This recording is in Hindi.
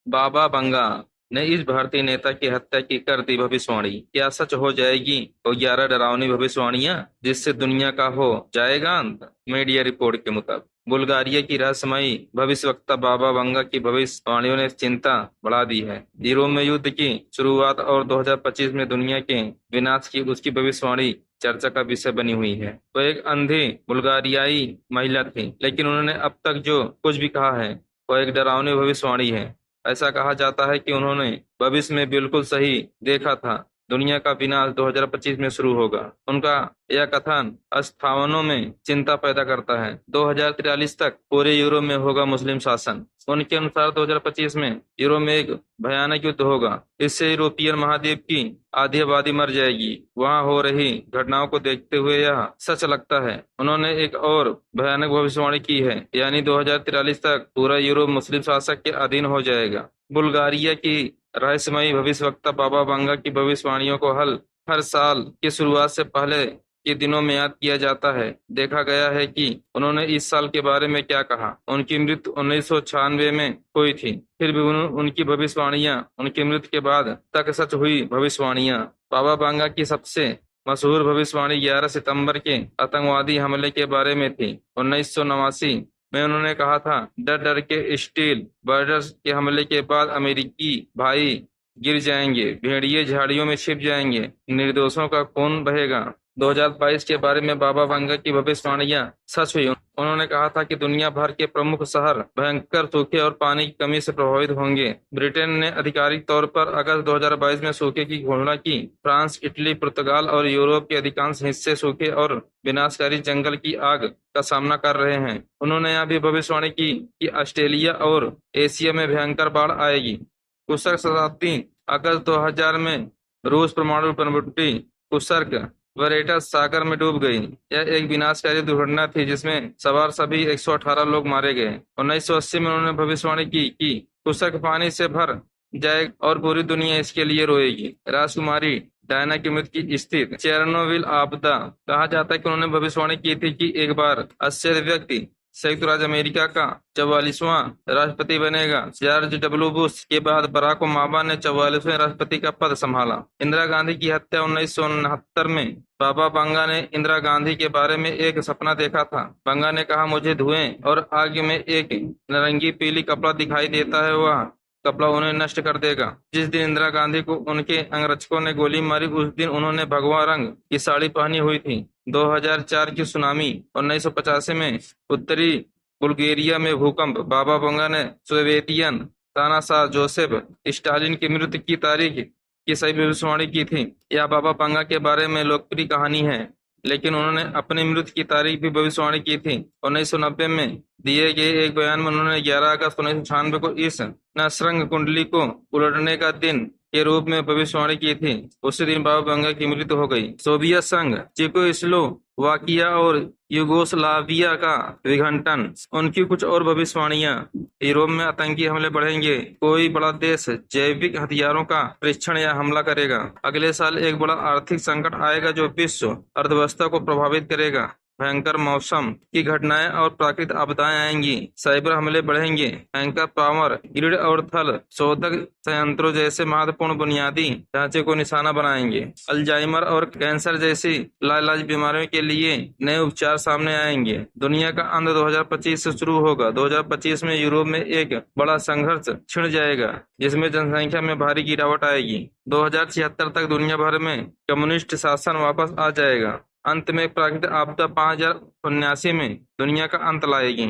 बाबा बंगा ने इस भारतीय नेता की हत्या की कर दी भविष्यवाणी। क्या सच हो जाएगी वो 11 डरावनी भविष्यवाणियां जिससे दुनिया का हो जाएगा अंत? मीडिया रिपोर्ट के मुताबिक बुल्गारिया की रहस्यमयी भविष्यवक्ता बाबा बंगा की भविष्यवाणियों ने चिंता बढ़ा दी है। यूरोप में युद्ध की शुरुआत और 2025 में दुनिया के विनाश की उसकी भविष्यवाणी चर्चा का विषय बनी हुई है। वो एक अंधी बुल्गारियाई महिला थी, लेकिन उन्होंने अब तक जो कुछ भी कहा है वो एक डरावनी भविष्यवाणी है। ऐसा कहा जाता है कि उन्होंने भविष्य में बिल्कुल सही देखा था। दुनिया का विनाश 2025 में शुरू होगा। उनका यह कथन स्थावनों में चिंता पैदा करता है। 2043 तक पूरे यूरोप में होगा मुस्लिम शासन। उनके अनुसार 2025 में यूरोप में एक भयानक युद्ध होगा। इससे यूरोपियन महाद्वीप की आधी आबादी मर जाएगी। वहां हो रही घटनाओं को देखते हुए यह सच लगता है। उन्होंने एक और भयानक भविष्यवाणी की है, यानी 2043 तक पूरा यूरोप मुस्लिम शासक के अधीन हो जाएगा। बुल्गारिया की रहस्यमयी भविष्यवक्ता बाबा वांगा की भविष्यवाणियों को हर साल की शुरुआत से पहले के दिनों में याद किया जाता है। देखा गया है कि उन्होंने इस साल के बारे में क्या कहा। उनकी मृत्यु 1996 में हुई थी। फिर भी उनकी भविष्यवाणियां उनकी मृत्यु के बाद तक सच हुई भविष्यवाणियां। बाबा वांगा की सबसे मशहूर भविष्यवाणी 11 सितंबर के आतंकवादी हमले के बारे में थी। 1989 में उन्होंने कहा था, डर डर के स्टील बर्डर्स के हमले के बाद अमेरिकी भाई गिर जाएंगे, भेड़िए झाड़ियों में छिप जाएंगे, निर्दोषों का खून बहेगा। 2022 के बारे में बाबा वांगा की भविष्यवाणियां सच हुई। उन्होंने कहा था कि दुनिया भर के प्रमुख शहर भयंकर सूखे और पानी की कमी से प्रभावित होंगे। ब्रिटेन ने आधिकारिक तौर पर अगस्त 2022 में सूखे की घोषणा की। फ्रांस, इटली, पुर्तगाल और यूरोप के अधिकांश हिस्से सूखे और विनाशकारी जंगल की आग का सामना कर रहे हैं। उन्होंने यह भी भविष्यवाणी की कि ऑस्ट्रेलिया और एशिया में भयंकर बाढ़ आएगी। कुशक शताब्दी अगस्त 2000 में रूस परमाणु पनडुब्बी कुशर्क वेरेटस सागर में डूब गई। यह एक विनाशकारी दुर्घटना थी जिसमें सवार सभी 118 लोग मारे गए। 1980 में उन्होंने भविष्यवाणी की कि कुशर्क पानी से भर जाए और पूरी दुनिया इसके लिए रोएगी। राजकुमारी डायना की मृत्यु की स्थिति चेरनोबिल आपदा। कहा जाता है कि उन्होंने भविष्यवाणी की थी कि एक बार 80 व्यक्ति संयुक्त राज्य अमेरिका का 44वां राष्ट्रपति बनेगा। जॉर्ज डब्ल्यू बुश के बाद बराक ओबामा ने 44वें राष्ट्रपति का पद संभाला। इंदिरा गांधी की हत्या 1969 में। बाबा बांगा ने इंदिरा गांधी के बारे में एक सपना देखा था। बांगा ने कहा, मुझे धुएं और आग में एक नारंगी पीली कपड़ा दिखाई देता है, वह कपड़ा उन्हें नष्ट कर देगा। जिस दिन इंदिरा गांधी को उनके अंगरक्षकों ने गोली मारी, उस दिन उन्होंने भगवा रंग की साड़ी पहनी हुई थी। 2004 की सुनामी, 1985 में उत्तरी बुल्गारिया में भूकंप। बाबा बोंगा ने सोवियतियन तानाशाह जोसेफ स्टालिन की मृत्यु की तारीख की सही भविष्यवाणी की थी। यह बाबा बंगा के बारे में लोकप्रिय कहानी है, लेकिन उन्होंने अपनी मृत्यु की तारीख भी भविष्यवाणी की थी। 1990 में दिए गए एक बयान में उन्होंने 11 अगस्त 1996 को इस नसरंग कुंडली को उलटने का दिन के रूप में भविष्यवाणी की थी। उसी दिन बाबा बंगा की मृत्यु हो गई। सोवियत संघ, चेकोस्लोवाकिया और युगोस्लाविया का विघटन। उनकी कुछ और भविष्यवाणियां, यूरोप में आतंकी हमले बढ़ेंगे, कोई बड़ा देश जैविक हथियारों का परीक्षण या हमला करेगा, अगले साल एक बड़ा आर्थिक संकट आएगा जो विश्व अर्थव्यवस्था को प्रभावित करेगा, भयंकर मौसम की घटनाएं और प्राकृतिक आपदाएं आएंगी, साइबर हमले बढ़ेंगे, भयंकर पावर ग्रिड और थल शोधक संयंत्रों जैसे महत्वपूर्ण बुनियादी ढांचे को निशाना बनाएंगे, अल्जाइमर और कैंसर जैसी लाइलाज बीमारियों के लिए नए उपचार सामने आएंगे। दुनिया का अंत 2025 से शुरू होगा। 2025 में यूरोप में एक बड़ा संघर्ष छिड़ जाएगा जिसमें जनसंख्या में भारी गिरावट आएगी। 2076 तक दुनिया भर में कम्युनिस्ट शासन वापस आ जाएगा। अंत में प्राकृतिक आपदा 5079 में दुनिया का अंत लाएगी।